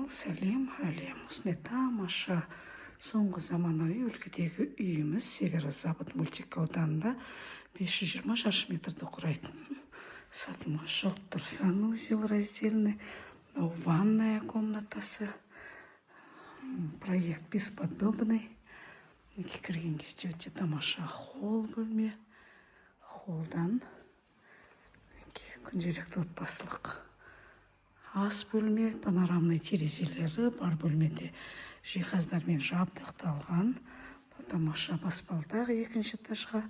Сәлем, әлем. Осындай тамаша соңғы заманауи үлгідегі үйіміз Северо-Запад мөлтек ауданында 520 шаршы метрді құрайтын. Сатылымға шығып тұр. Санузел раздельный, ванная комнатасы. Проект бесподобный. Кірген кезде өте тамаша холл бөлме. Холлдан күнделікті отбасылық ас бөлме, панорамный терезелері бар бөлмеде жиһаздармен жабдықталған. Тамаша баспалдақ екінші этажға.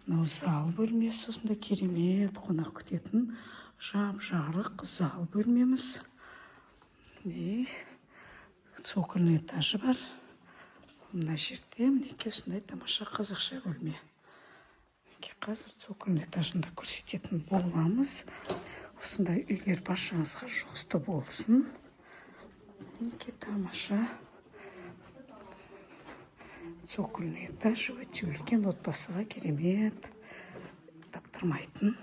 Мынау зал бөлмесі, осында керемет қонақ күтетін жап-жарық зал бөлмеміз. Цокольный этажы бар. Мына жерде мінекей осындай тамаша қазақша бөлме. Қазір цокольный этажында көрсететін боламыз. Осындай үйлер баршаңызға жұғысты болсын. Мінекей тамаша цокольный этаж, өте үлкен, отбасыға керемет, таптырмайтын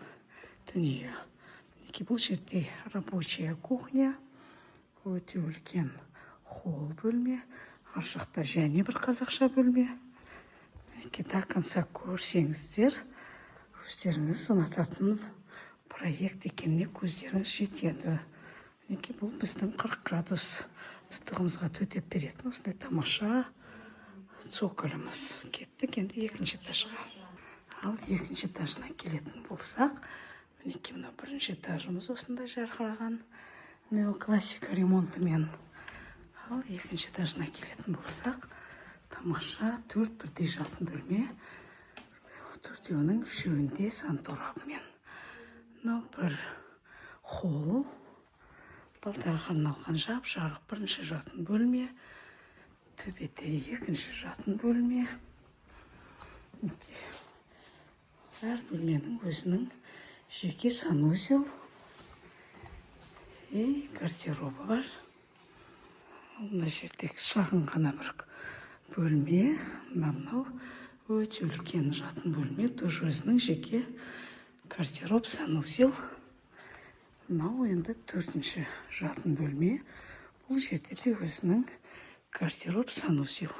дүние. Мінекей бұл жерде рабочая кухня, өте үлкен холл бөлме, ар жақта және бір қазақша бөлме. Мінекей до конца көрсеңіздер, өздеріңіз ұнататын проект екеніне көздеріңіз жетеді. Мінекей бұл біздің 40 градус ыстығымызға төтеп беретін осындай тамаша цоколіміз. Кеттік енді екінші этажға. Ал екінші этажына келетін болсақ, мінекей мына бірінші этажымыз осындай жарқыраған неоклассика ремонтымен. Ал екінші этажына келетін болсақ, тамаша 4 бірдей жатын бөлме. Төртеуінің үшеуінде санторабымен. Мынау бір холл, балдарға арналған жап-жарық бірінші жатын бөлме, төбеде екінші жатын бөлме. Әр бөлменің өзінің жеке санузел, гардеробы бар. Мына жерде шағын ғана бір бөлме, мынау өте үлкен жатын бөлме, тоже өзінің жеке гардероб, санузел. Мынау енді 4-ші жатын бөлме. Бұл жерде де өзінің гардероб, санузел.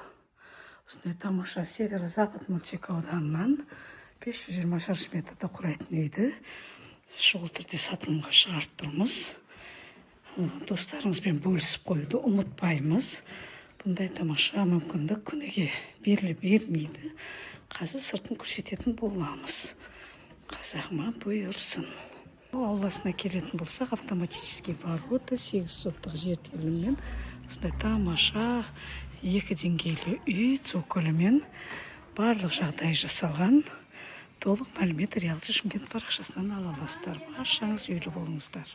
Осындай тамаша Северо-Запад мөлтек ауданынан 520 шаршы метрді құрайтын үйді шұғыл түрде сатылымға шығарып тұрмыз. Достарыңызбен бөлісіп қоюды ұмытпаймыз. Бұндай тамаша мүмкіндік күніге берілмейді. Қазір сыртын көрсететін боламыз. Қазағыма бұйырсын. Ауласына келетін болсақ, автоматический ворота, 8 соттық жер теліммен осындай тамаша 2 деңгейлі үй цоколімен барлық жағдай жасалған. Толық мәлімет Реалды Шымкент парақшасынан ала аласыздар. Баршаңыз үйлі болыңыздар.